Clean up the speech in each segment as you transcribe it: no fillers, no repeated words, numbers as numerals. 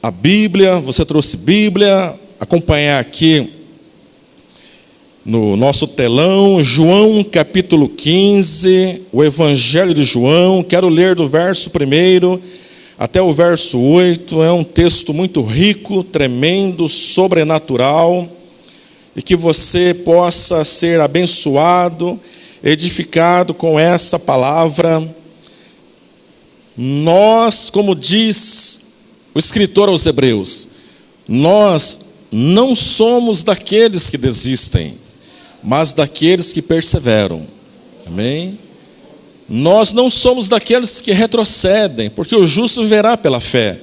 a Bíblia, você trouxe Bíblia, acompanhar aqui no nosso telão, João capítulo 15, o Evangelho de João. Quero ler do verso 1 até o verso 8, é um texto muito rico, tremendo, sobrenatural, e que você possa ser abençoado, edificado com essa palavra. Nós, como diz o escritor aos Hebreus, nós não somos daqueles que desistem, mas daqueles que perseveram. Amém? Nós não somos daqueles que retrocedem, porque o justo viverá pela fé.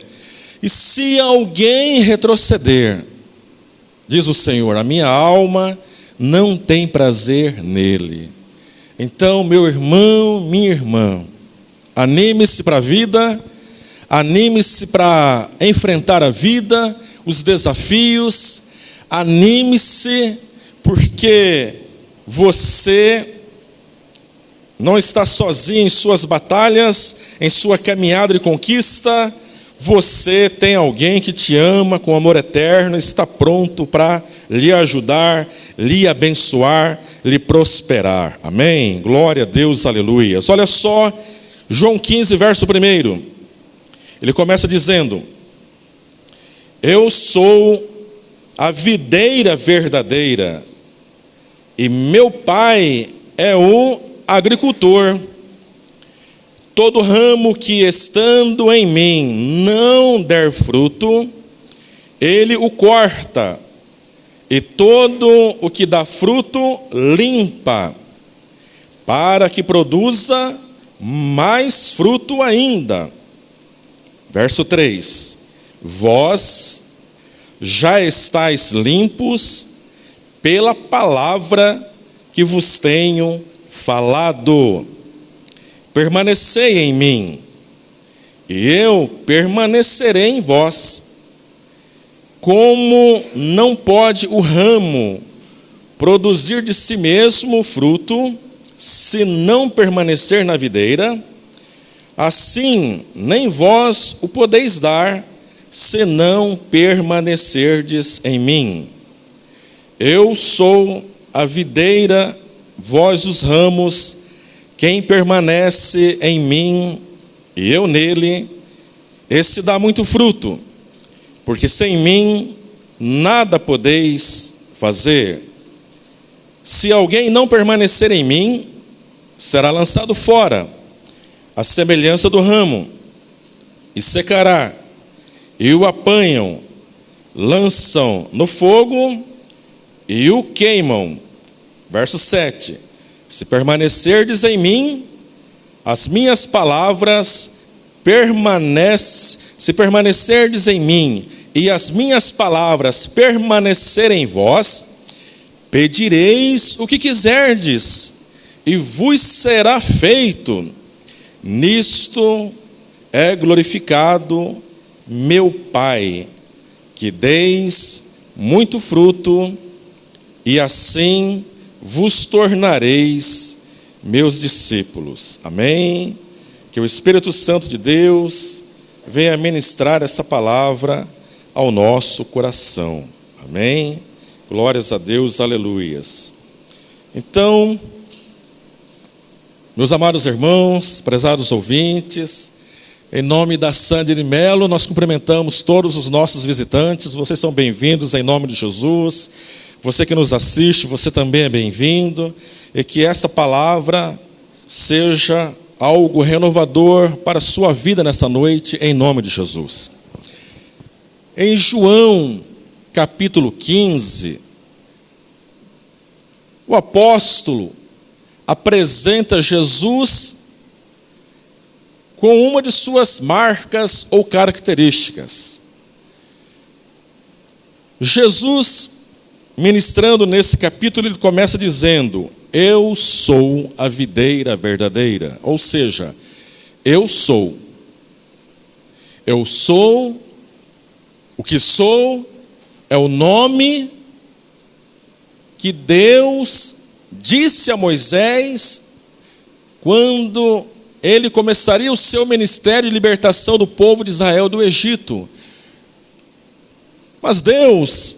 E se alguém retroceder, diz o Senhor, a minha alma não tem prazer nele. Então, meu irmão, minha irmã, anime-se para a vida, anime-se para enfrentar a vida, os desafios, anime-se, porque você não está sozinho em suas batalhas, em sua caminhada de conquista. Você tem alguém que te ama com amor eterno, está pronto para lhe ajudar, lhe abençoar, lhe prosperar. Amém? Glória a Deus, aleluia. Olha só, João 15, verso 1. Ele começa dizendo: eu sou a videira verdadeira, e meu pai é o agricultor. Todo ramo que estando em mim não der fruto, ele o corta, e todo o que dá fruto limpa, para que produza mais fruto ainda. Verso 3: vós já estáis limpos pela palavra que vos tenho falado. Permanecei em mim, e eu permanecerei em vós. Como não pode o ramo produzir de si mesmo fruto, se não permanecer na videira, assim nem vós o podeis dar, se não permanecerdes em mim. Eu sou a videira, vós os ramos. Quem permanece em mim e eu nele, esse dá muito fruto, porque sem mim nada podeis fazer. Se alguém não permanecer em mim, será lançado fora, à semelhança do ramo, e secará, e o apanham, lançam no fogo e o queimam. Verso 7. Se permanecerdes em mim, as minhas palavras se permanecerdes em mim, e as minhas palavras permanecerem em vós, pedireis o que quiserdes, e vos será feito. Nisto é glorificado meu Pai, que deis muito fruto, e assim vos tornareis meus discípulos. Amém? Que o Espírito Santo de Deus venha ministrar essa palavra ao nosso coração. Amém? Glórias a Deus, aleluias. Então, meus amados irmãos, prezados ouvintes, em nome da Sandy de Melo, nós cumprimentamos todos os nossos visitantes. Vocês são bem-vindos em nome de Jesus. Você que nos assiste, você também é bem-vindo, e que essa palavra seja algo renovador para a sua vida nessa noite, em nome de Jesus. Em João, capítulo 15, o apóstolo apresenta Jesus com uma de suas marcas ou características. Jesus, ministrando nesse capítulo, ele começa dizendo: eu sou a videira verdadeira. Ou seja, eu sou o que sou, é o nome que Deus disse a Moisés quando ele começaria o seu ministério de libertação do povo de Israel do Egito. Mas Deus,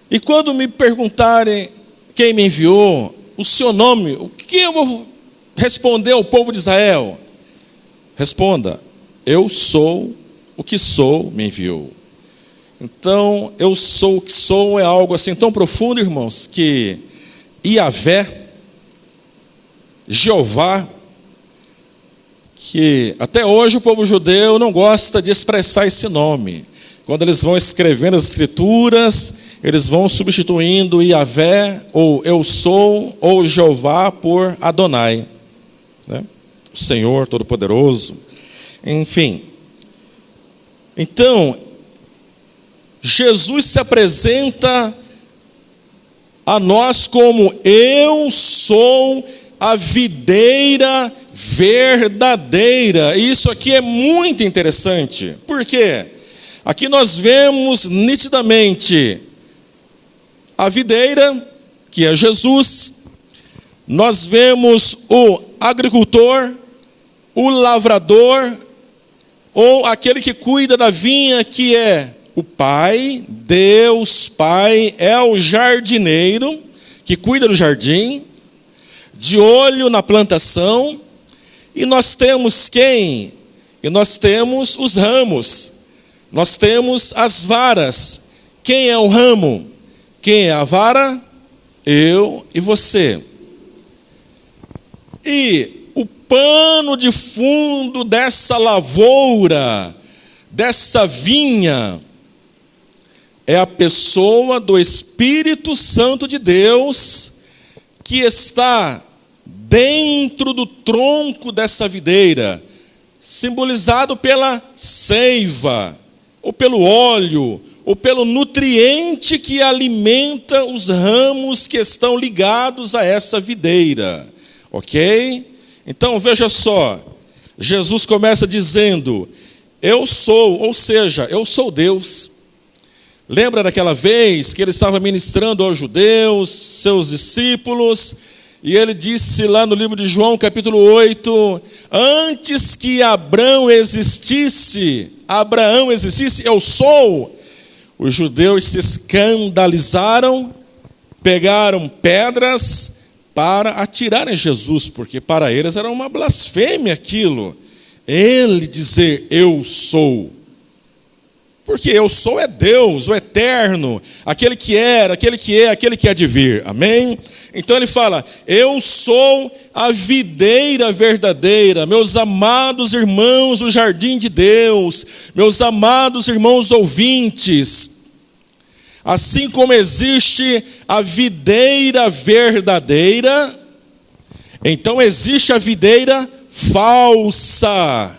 e quando me perguntarem quem me enviou, o seu nome, o que eu vou responder ao povo de Israel? Responda: eu sou o que sou, me enviou. Então, eu sou o que sou é algo assim tão profundo, irmãos, que Yahvé, Jeová, que até hoje o povo judeu não gosta de expressar esse nome. Quando eles vão escrevendo as escrituras, eles vão substituindo Yahvé, ou eu sou, ou Jeová, por Adonai, né? O Senhor Todo-Poderoso. Enfim. Então, Jesus se apresenta a nós como: eu sou a videira verdadeira. E isso aqui é muito interessante. Por quê? Aqui nós vemos nitidamente a videira, que é Jesus. Nós vemos o agricultor, o lavrador, ou aquele que cuida da vinha, que é o Pai. Deus Pai é o jardineiro que cuida do jardim, de olho na plantação. E nós temos quem? E nós temos os ramos. Nós temos as varas. Quem é o ramo? Quem é a vara? Eu e você. E o pano de fundo dessa lavoura, dessa vinha, é a pessoa do Espírito Santo de Deus, que está dentro do tronco dessa videira, simbolizado pela seiva, ou pelo óleo, ou pelo nutriente que alimenta os ramos que estão ligados a essa videira. Ok? Então veja só, Jesus começa dizendo: eu sou, ou seja, eu sou Deus. Lembra daquela vez que ele estava ministrando aos judeus, seus discípulos, e ele disse lá no livro de João, capítulo 8, antes que Abraão existisse, eu sou. Os judeus se escandalizaram, pegaram pedras para atirar em Jesus, porque para eles era uma blasfêmia aquilo. Ele dizer eu sou. Porque eu sou é Deus, o eterno, aquele que era, aquele que é, aquele que há de vir. Amém? Então ele fala: eu sou a videira verdadeira. Meus amados irmãos do jardim de Deus, meus amados irmãos ouvintes, assim como existe a videira verdadeira, então existe a videira falsa.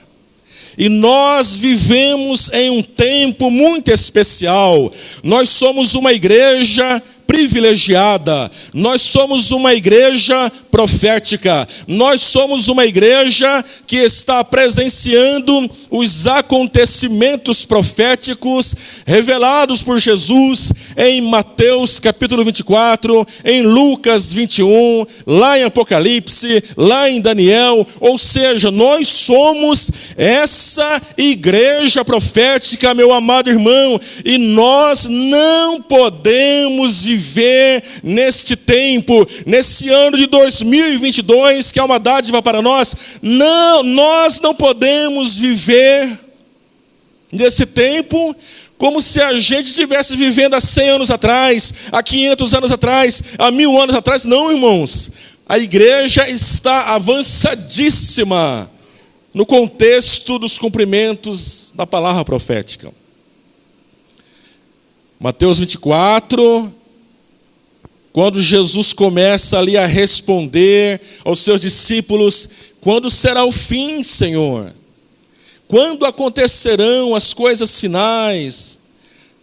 E nós vivemos em um tempo muito especial. Nós somos uma igreja privilegiada. Nós somos uma igreja profética. Nós somos uma igreja que está presenciando os acontecimentos proféticos revelados por Jesus em Mateus capítulo 24, em Lucas 21, lá em Apocalipse, lá em Daniel. Ou seja, nós somos essa igreja profética, meu amado irmão, e nós não podemos viver neste tempo, nesse ano de 2022, que é uma dádiva para nós. Não, nós não podemos viver nesse tempo como se a gente estivesse vivendo há 100 anos atrás, há 500 anos atrás, há 1000 anos atrás. Não, irmãos. A igreja está avançadíssima no contexto dos cumprimentos da palavra profética. Mateus 24, quando Jesus começa ali a responder aos seus discípulos: quando será o fim, Senhor? Quando acontecerão as coisas finais?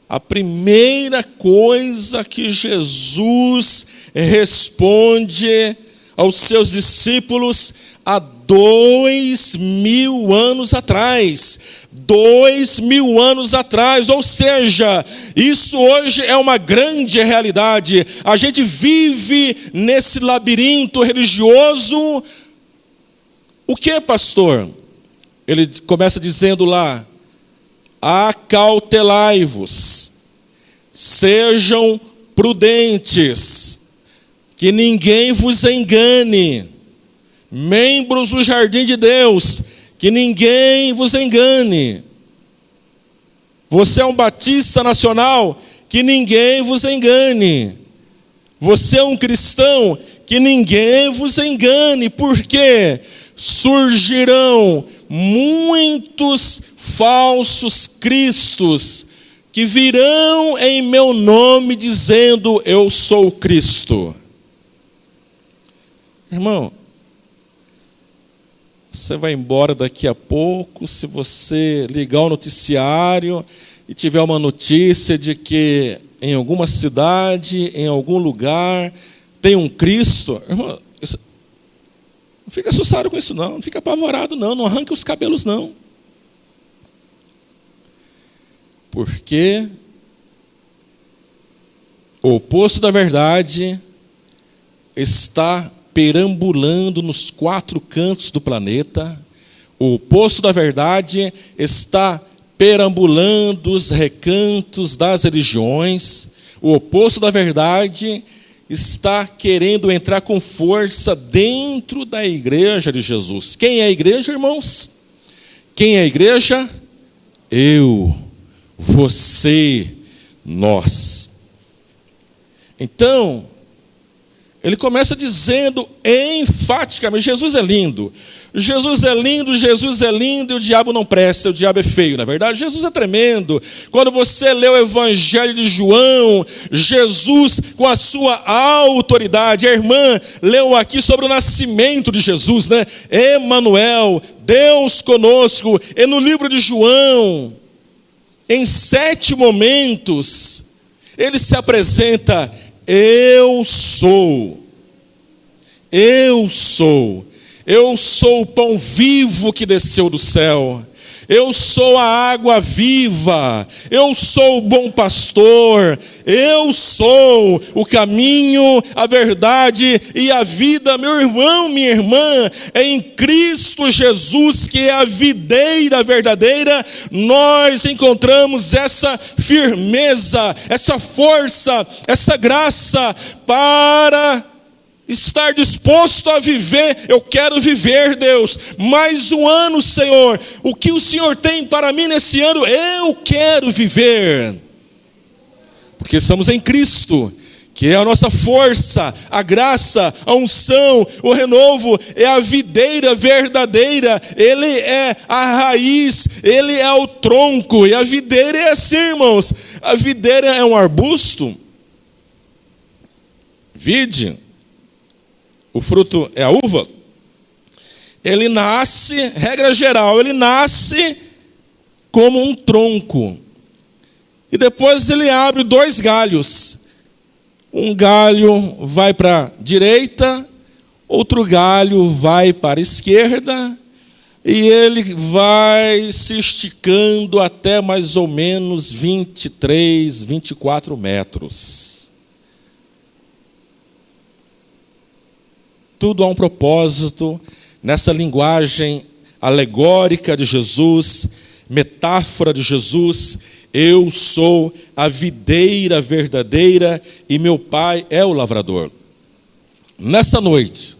A primeira coisa que Jesus responde aos seus discípulos há 2000 anos atrás. 2000 anos atrás, ou seja, isso hoje é uma grande realidade. A gente vive nesse labirinto religioso. O que, pastor? Ele começa dizendo lá: acautelai-vos. Sejam prudentes, que ninguém vos engane. Membros do jardim de Deus, que ninguém vos engane. Você é um batista nacional, que ninguém vos engane. Você é um cristão, que ninguém vos engane, porque surgirão muitos falsos cristos, que virão em meu nome dizendo, eu sou Cristo. Irmão, você vai embora daqui a pouco, se você ligar o noticiário e tiver uma notícia de que em alguma cidade, em algum lugar, tem um Cristo, irmão, não fica assustado com isso não fica apavorado não arranque os cabelos não. Porque o oposto da verdade está perambulando nos 4 cantos do planeta. O oposto da verdade está perambulando os recantos das religiões. O oposto da verdade está querendo entrar com força dentro da igreja de Jesus. Quem é a igreja, irmãos? Quem é a igreja? Eu, você, nós. Então, ele começa dizendo enfaticamente, Jesus é lindo. Jesus é lindo, Jesus é lindo, e o diabo não presta, o diabo é feio, na verdade. Jesus é tremendo. Quando você lê o Evangelho de João, Jesus com a sua autoridade, a irmã leu aqui sobre o nascimento de Jesus, né? Emanuel, Deus conosco. E no livro de João, em 7 momentos, ele se apresenta, eu sou o pão vivo que desceu do céu, eu sou a água viva, eu sou o bom pastor, eu sou o caminho, a verdade e a vida. Meu irmão, minha irmã, em Cristo Jesus, que é a videira verdadeira, nós encontramos essa firmeza, essa força, essa graça para estar disposto a viver. Eu quero viver, Deus, mais um ano, Senhor. O que o Senhor tem para mim nesse ano, eu quero viver. Porque estamos em Cristo, que é a nossa força, a graça, a unção, o renovo, é a videira verdadeira. Ele é a raiz, ele é o tronco. E a videira é assim, irmãos. A videira é um arbusto. Vide, o fruto é a uva. Ele nasce, regra geral, ele nasce como um tronco. E depois ele abre 2 galhos. Um galho vai para a direita, outro galho vai para a esquerda, e ele vai se esticando até mais ou menos 23, 24 metros. Tudo há um propósito nessa linguagem alegórica de Jesus, metáfora de Jesus. Eu sou a videira verdadeira e meu Pai é o lavrador. Nessa noite,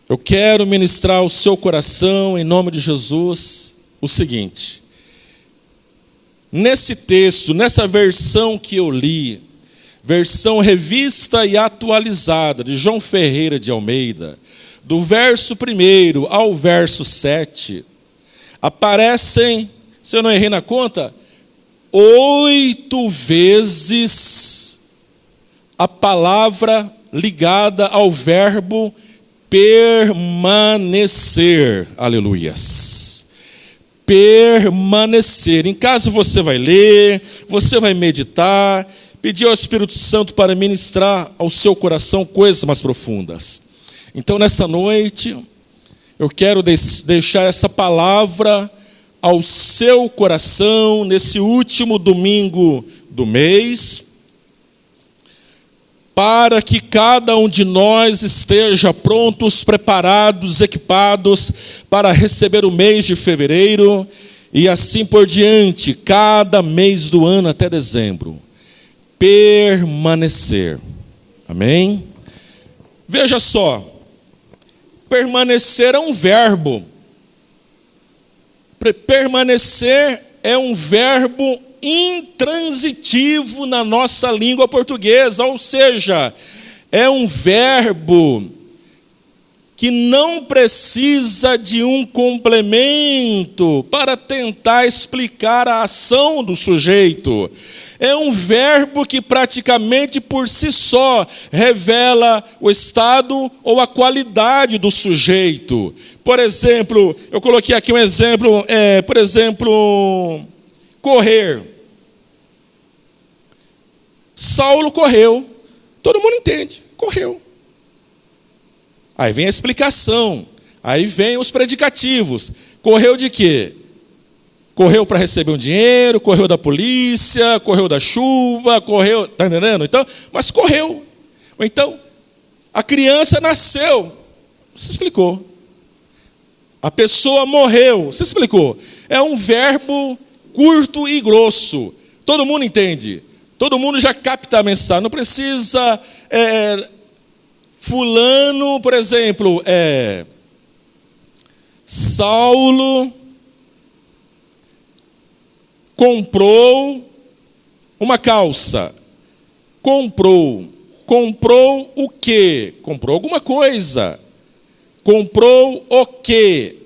eu quero ministrar ao seu coração, em nome de Jesus, o seguinte. Nesse texto, nessa versão que eu li, versão revista e atualizada de João Ferreira de Almeida, do verso 1 ao verso 7, aparecem, se eu não errei na conta, 8 vezes a palavra ligada ao verbo permanecer. Aleluias. Permanecer. Em casa você vai ler, você vai meditar, pedir ao Espírito Santo para ministrar ao seu coração coisas mais profundas. Então, nessa noite, eu quero deixar essa palavra ao seu coração, nesse último domingo do mês, para que cada um de nós esteja prontos, preparados, equipados para receber o mês de fevereiro e assim por diante, cada mês do ano até dezembro. Permanecer. Amém? Veja só, permanecer é um verbo. Permanecer é um verbo intransitivo na nossa língua portuguesa, ou seja, é um verbo que não precisa de um complemento para tentar explicar a ação do sujeito. É um verbo que praticamente por si só revela o estado ou a qualidade do sujeito. Por exemplo, eu coloquei aqui um exemplo, correr. Saulo correu. Todo mundo entende, correu. Aí vem a explicação, aí vem os predicativos. Correu de quê? Correu para receber um dinheiro, correu da polícia, correu da chuva, correu, está entendendo? Então, mas correu. Ou então, a criança nasceu, se explicou. A pessoa morreu, se explicou. É um verbo curto e grosso. Todo mundo entende. Todo mundo já capta a mensagem. Não precisa... Fulano, por exemplo, Saulo comprou uma calça. Comprou o quê? Comprou alguma coisa. Comprou o quê?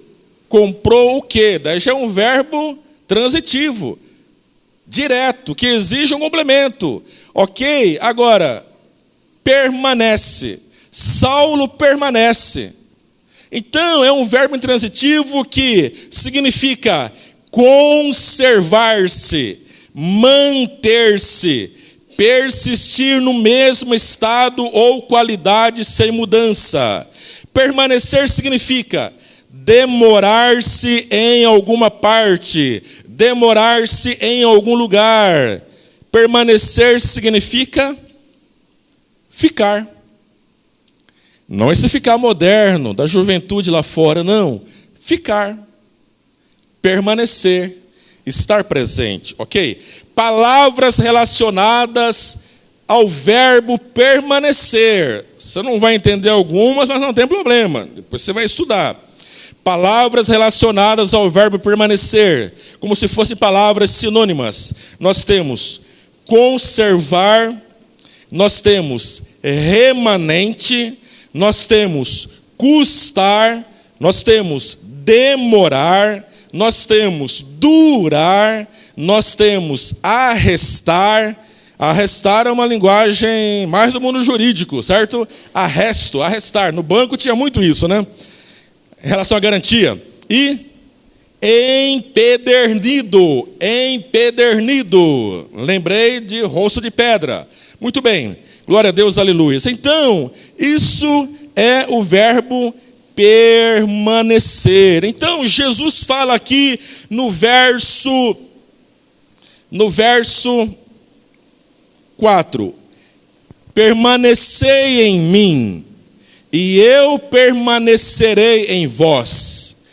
Comprou o quê? Daí já é um verbo transitivo, direto, que exige um complemento. Ok? Agora, permanece. Saulo permanece. Então, é um verbo intransitivo que significa conservar-se, manter-se, persistir no mesmo estado ou qualidade sem mudança. Permanecer significa demorar-se em alguma parte, demorar-se em algum lugar. Permanecer significa ficar. Não esse ficar moderno, da juventude lá fora, não. Ficar, permanecer, estar presente, ok? Palavras relacionadas ao verbo permanecer. Você não vai entender algumas, mas não tem problema. Depois você vai estudar. Palavras relacionadas ao verbo permanecer, como se fossem palavras sinônimas. Nós temos conservar, nós temos remanente, nós temos custar, nós temos demorar, nós temos durar, nós temos arrestar. Arrestar é uma linguagem mais do mundo jurídico, certo? Arresto, arrestar. No banco tinha muito isso, né? Em relação à garantia. E empedernido, empedernido. Lembrei de rosto de pedra. Muito bem. Glória a Deus, aleluia. Então, isso é o verbo permanecer. Então, Jesus fala aqui no verso 4. Permanecei em mim, e eu permanecerei em vós.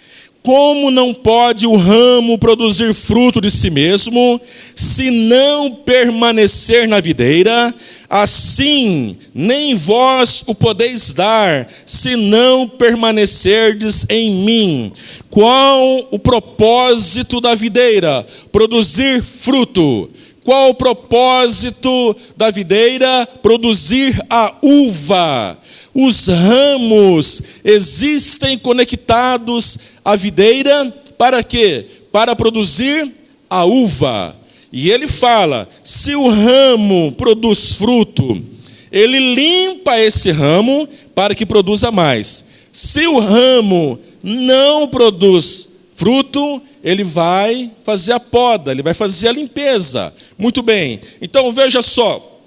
Como não pode o ramo produzir fruto de si mesmo, se não permanecer na videira, assim nem vós o podeis dar, se não permanecerdes em mim. Qual o propósito da videira? Produzir fruto. Qual o propósito da videira? Produzir a uva. Os ramos existem conectados à videira para quê? Para produzir a uva. E ele fala, se o ramo produz fruto, ele limpa esse ramo para que produza mais. Se o ramo não produz fruto, ele vai fazer a poda, ele vai fazer a limpeza. Muito bem, então veja só,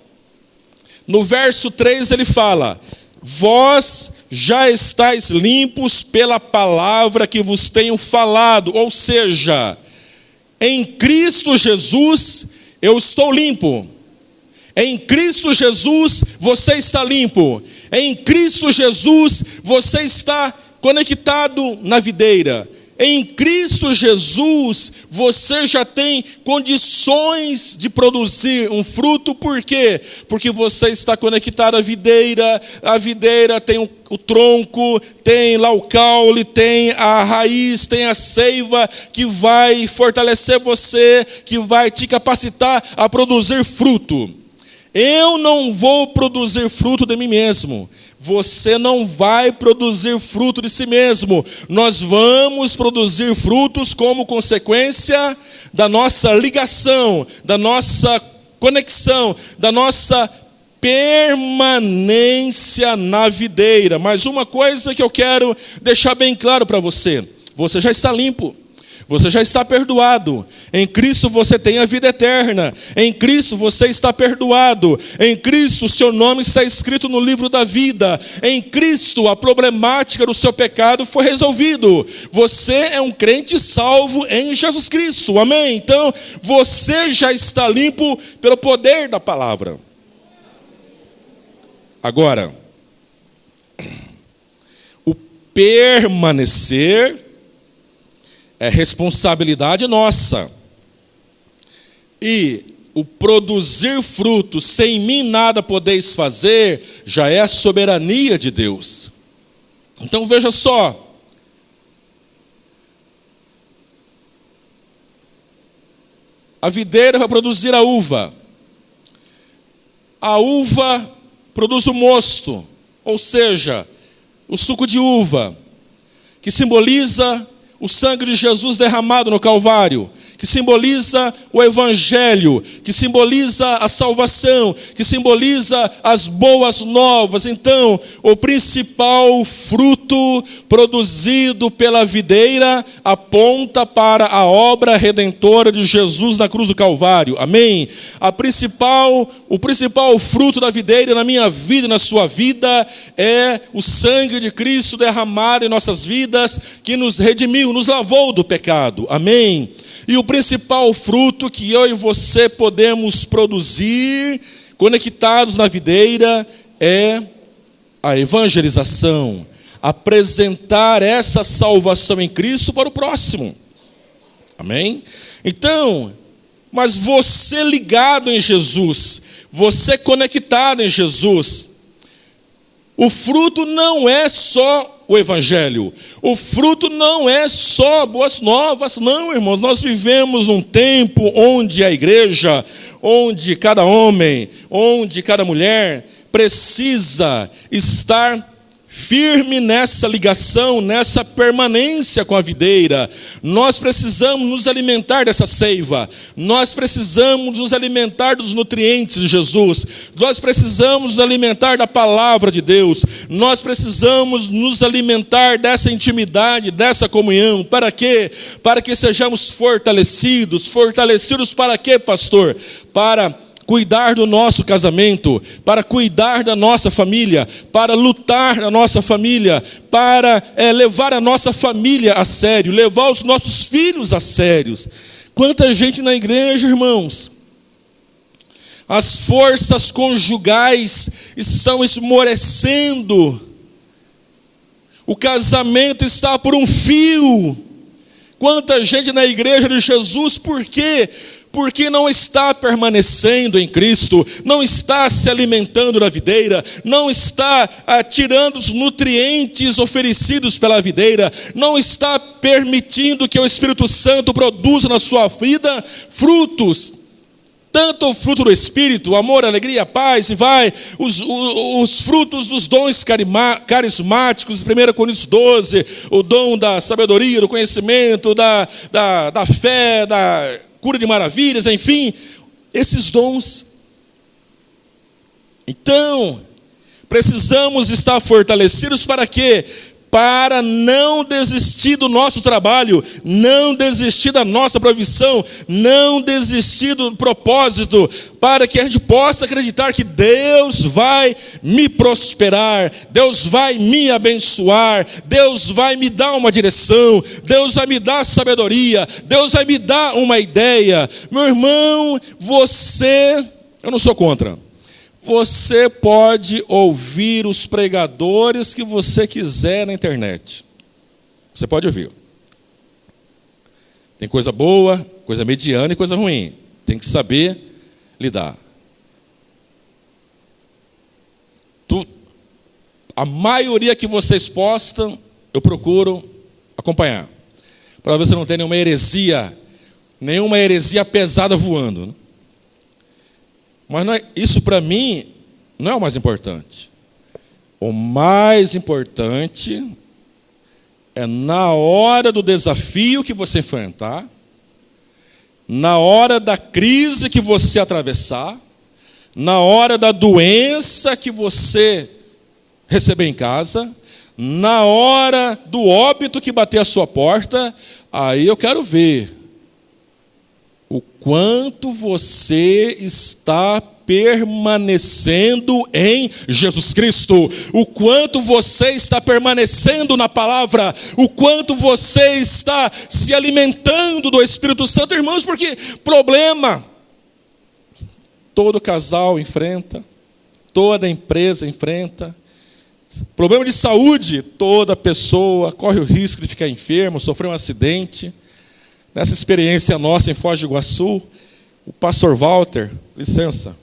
no verso 3 ele fala, vós já estáis limpos pela palavra que vos tenho falado, ou seja, em Cristo Jesus eu estou limpo. Em Cristo Jesus você está limpo. Em Cristo Jesus você está conectado na videira. Em Cristo Jesus, você já tem condições de produzir um fruto, por quê? Porque você está conectado à videira, a videira tem o tronco, tem lá o caule, tem a raiz, tem a seiva, que vai fortalecer você, que vai te capacitar a produzir fruto. Eu não vou produzir fruto de mim mesmo. Você não vai produzir fruto de si mesmo. Nós vamos produzir frutos como consequência da nossa ligação, da nossa conexão, da nossa permanência na videira. Mas uma coisa que eu quero deixar bem claro para você: você já está limpo. Você já está perdoado. Em Cristo você tem a vida eterna. Em Cristo você está perdoado. Em Cristo o seu nome está escrito no livro da vida. Em Cristo a problemática do seu pecado foi resolvido. Você é um crente salvo em Jesus Cristo. Amém? Então você já está limpo pelo poder da palavra. Agora, o permanecer é responsabilidade nossa. E o produzir frutos, sem mim nada podeis fazer, já é a soberania de Deus. Então veja só. A videira vai produzir a uva. A uva produz o mosto, ou seja, o suco de uva, que simboliza o sangue de Jesus derramado no Calvário, que simboliza o Evangelho, que simboliza a salvação, que simboliza as boas novas. Então, o principal fruto produzido pela videira aponta para a obra redentora de Jesus na cruz do Calvário. Amém? O principal fruto da videira na minha vida e na sua vida é o sangue de Cristo derramado em nossas vidas, que nos redimiu, nos lavou do pecado. Amém? E o principal fruto que eu e você podemos produzir, conectados na videira, é a evangelização. Apresentar essa salvação em Cristo para o próximo. Amém? Então, mas você ligado em Jesus, você conectado em Jesus, o fruto não é só o Evangelho. O fruto não é só boas novas, não, irmãos. Nós vivemos num tempo onde a igreja, onde cada homem, onde cada mulher precisa estar firme nessa ligação, nessa permanência com a videira. Nós precisamos nos alimentar dessa seiva. Nós precisamos nos alimentar dos nutrientes de Jesus. Nós precisamos nos alimentar da palavra de Deus. Nós precisamos nos alimentar dessa intimidade, dessa comunhão. Para quê? Para que sejamos fortalecidos. Fortalecidos para quê, pastor? Para cuidar do nosso casamento, para cuidar da nossa família, para lutar na nossa família, para levar a nossa família a sério, levar os nossos filhos a sérios. Quanta gente na igreja, irmãos. As forças conjugais estão esmorecendo. O casamento está por um fio. Quanta gente na igreja de Jesus, por quê? Porque não está permanecendo em Cristo, não está se alimentando da videira, não está tirando os nutrientes oferecidos pela videira, não está permitindo que o Espírito Santo produza na sua vida frutos, tanto o fruto do Espírito, amor, alegria, paz, e vai, os frutos dos dons carismáticos, 1 Coríntios 12, o dom da sabedoria, do conhecimento, da fé, da cura de maravilhas, enfim, esses dons. Então, precisamos estar fortalecidos para quê? Para não desistir do nosso trabalho, não desistir da nossa profissão, não desistir do propósito, para que a gente possa acreditar que Deus vai me prosperar, Deus vai me abençoar, Deus vai me dar uma direção, Deus vai me dar sabedoria, Deus vai me dar uma ideia. Meu irmão, eu não sou contra. Você pode ouvir os pregadores que você quiser na internet. Você pode ouvir. Tem coisa boa, coisa mediana e coisa ruim. Tem que saber lidar. A maioria que vocês postam, eu procuro acompanhar. Para ver se não tem nenhuma heresia pesada voando. Mas isso para mim não é o mais importante. O mais importante é na hora do desafio que você enfrentar, na hora da crise que você atravessar, na hora da doença que você receber em casa, na hora do óbito que bater a sua porta, aí eu quero ver o quanto você está permanecendo em Jesus Cristo, o quanto você está permanecendo na palavra, o quanto você está se alimentando do Espírito Santo, irmãos, porque problema todo casal enfrenta, toda empresa enfrenta. Problema de saúde, toda pessoa corre o risco de ficar enfermo, sofrer um acidente. Nessa experiência nossa em Foz do Iguaçu, o pastor Walter, licença.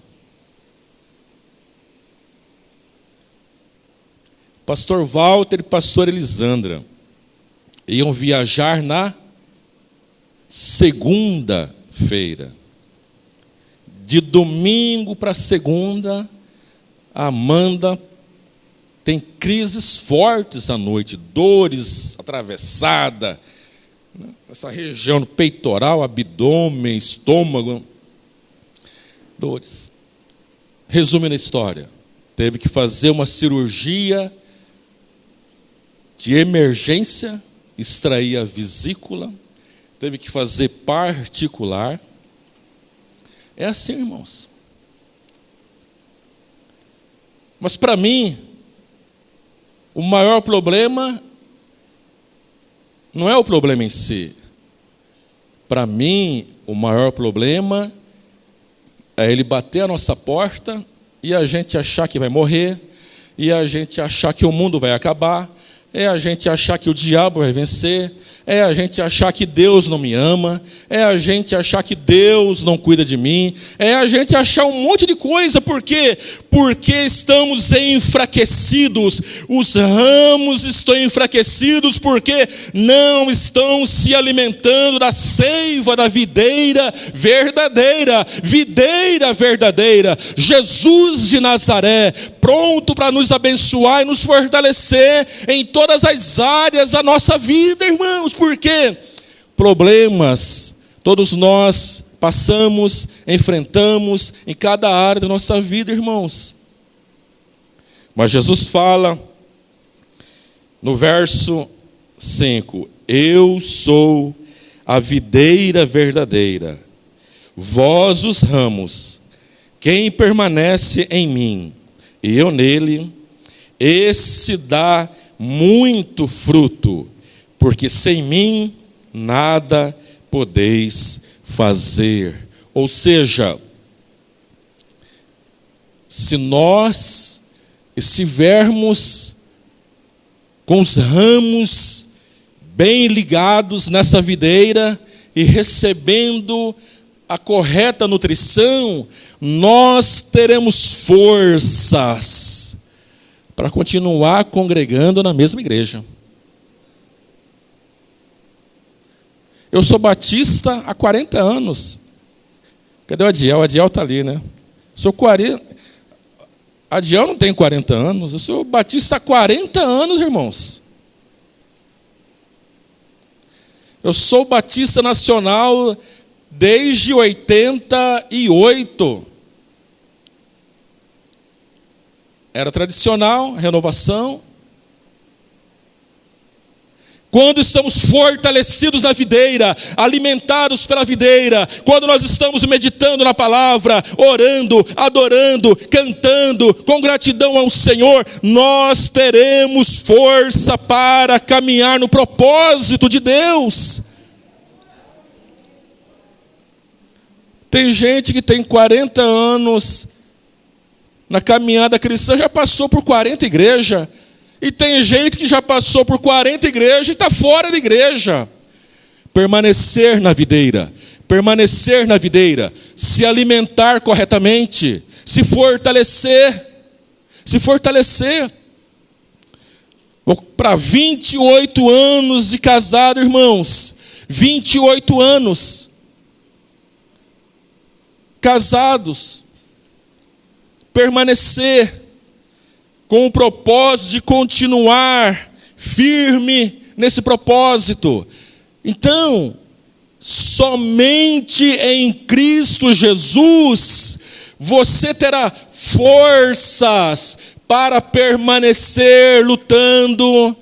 Pastor Walter e pastor Elisandra iam viajar na segunda-feira. De domingo para segunda, a Amanda tem crises fortes à noite, dores atravessadas, essa região do peitoral, abdômen, estômago, dores. Resumindo a história, teve que fazer uma cirurgia de emergência, extrair a vesícula, teve que fazer particular. É assim, irmãos. Mas para mim, o maior problema não é o problema em si. Para mim, o maior problema é ele bater a nossa porta e a gente achar que vai morrer, e a gente achar que o mundo vai acabar, é a gente achar que o diabo vai vencer, é a gente achar que Deus não me ama, é a gente achar que Deus não cuida de mim, é a gente achar um monte de coisa. Por quê? Porque estamos enfraquecidos. Os ramos estão enfraquecidos porque não estão se alimentando da seiva da videira verdadeira. Videira verdadeira. Jesus de Nazaré, pronto para nos abençoar e nos fortalecer em todas as áreas da nossa vida, irmãos. Porque problemas todos nós passamos, enfrentamos em cada área da nossa vida, irmãos. Mas Jesus fala no verso 5: eu sou a videira verdadeira, vós os ramos. Quem permanece em mim e eu nele, esse dá muito fruto, porque sem mim nada podeis fazer. Ou seja, se nós estivermos com os ramos bem ligados nessa videira e recebendo a correta nutrição, nós teremos forças para continuar congregando na mesma igreja. Eu sou batista há 40 anos. Cadê o Adiel? O Adiel está ali, né? Sou 40. Adiel não tem 40 anos. Eu sou batista há 40 anos, irmãos. Eu sou batista nacional desde 88. Era tradicional, renovação. Quando estamos fortalecidos na videira, alimentados pela videira, quando nós estamos meditando na palavra, orando, adorando, cantando, com gratidão ao Senhor, nós teremos força para caminhar no propósito de Deus. Tem gente que tem 40 anos na caminhada cristã, já passou por 40 igrejas. E tem gente que já passou por 40 igrejas e está fora da igreja. permanecer na videira, se alimentar corretamente, se fortalecer. Para 28 anos de casado, irmãos, 28 anos casados, permanecer com o propósito de continuar firme nesse propósito. Então, somente em Cristo Jesus você terá forças para permanecer lutando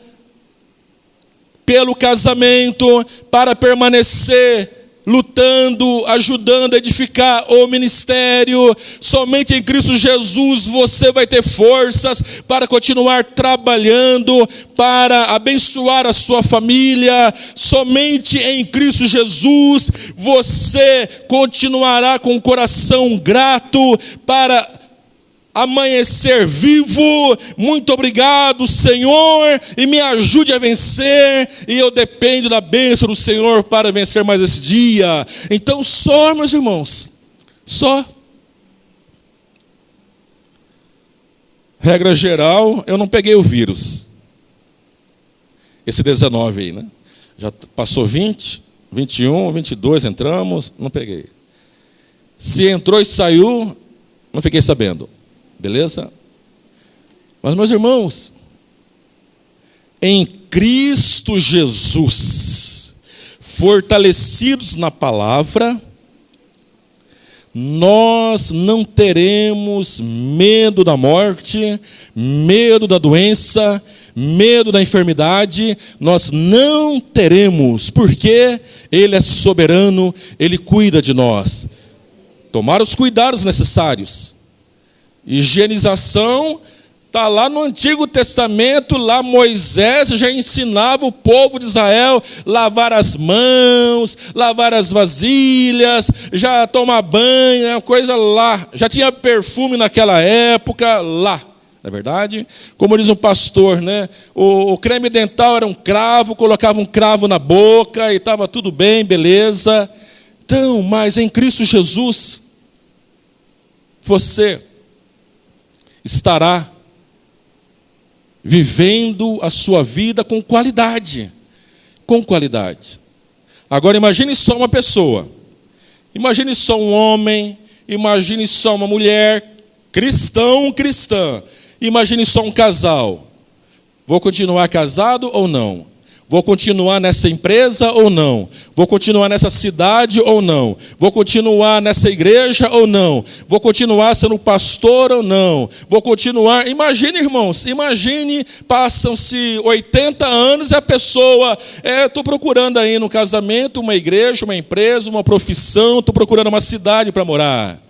pelo casamento, para permanecer lutando, ajudando a edificar o ministério. Somente em Cristo Jesus você vai ter forças para continuar trabalhando, para abençoar a sua família. Somente em Cristo Jesus você continuará com o coração grato para amanhecer vivo. Muito obrigado, Senhor, e me ajude a vencer, e eu dependo da bênção do Senhor para vencer mais esse dia. Então só, meus irmãos, só. Regra geral, eu não peguei o vírus, esse 19 aí, né? Já passou 20, 21, 22, entramos, não peguei. Se entrou e saiu, não fiquei sabendo. Beleza? Mas, meus irmãos, em Cristo Jesus, fortalecidos na palavra, nós não teremos medo da morte, medo da doença, medo da enfermidade. Nós não teremos, porque Ele é soberano, Ele cuida de nós. Tomar os cuidados necessários. Higienização está lá no Antigo Testamento. Lá Moisés já ensinava o povo de Israel lavar as mãos, lavar as vasilhas, já tomar banho, coisa lá. Já tinha perfume naquela época lá, não é verdade? Como diz um pastor, né? O creme dental era um cravo, colocava um cravo na boca e estava tudo bem, beleza. Então, mas em Cristo Jesus, você estará vivendo a sua vida com qualidade. Com qualidade. Agora imagine só uma pessoa. Imagine só um homem. Imagine só uma mulher. Cristão, cristã. Imagine só um casal. Vou continuar casado ou não? Vou continuar nessa empresa ou não? Vou continuar nessa cidade ou não? Vou continuar nessa igreja ou não? Vou continuar sendo pastor ou não? Vou continuar... Imagine, irmãos, passam-se 80 anos e a pessoa... Estou procurando aí no casamento uma igreja, uma empresa, uma profissão, estou procurando uma cidade para morar.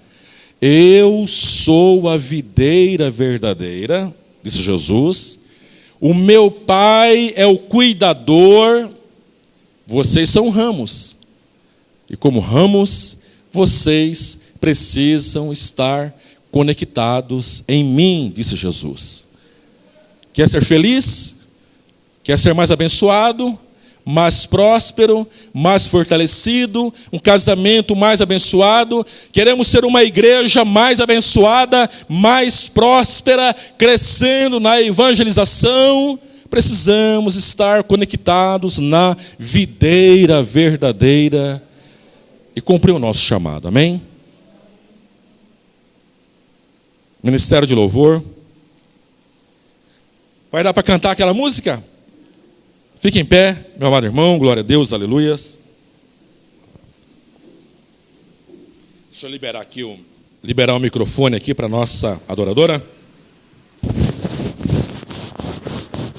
Eu sou a videira verdadeira, disse Jesus. O meu Pai é o cuidador, vocês são ramos. E como ramos, vocês precisam estar conectados em mim, disse Jesus. Quer ser feliz? Quer ser mais abençoado? Mais próspero? Mais fortalecido? Um casamento mais abençoado? Queremos ser uma igreja mais abençoada, mais próspera, crescendo na evangelização? Precisamos estar conectados na videira verdadeira e cumprir o nosso chamado, amém? Ministério de Louvor. Vai dar para cantar aquela música? Fique em pé, meu amado irmão, glória a Deus, aleluias. Deixa eu liberar o microfone aqui para a nossa adoradora.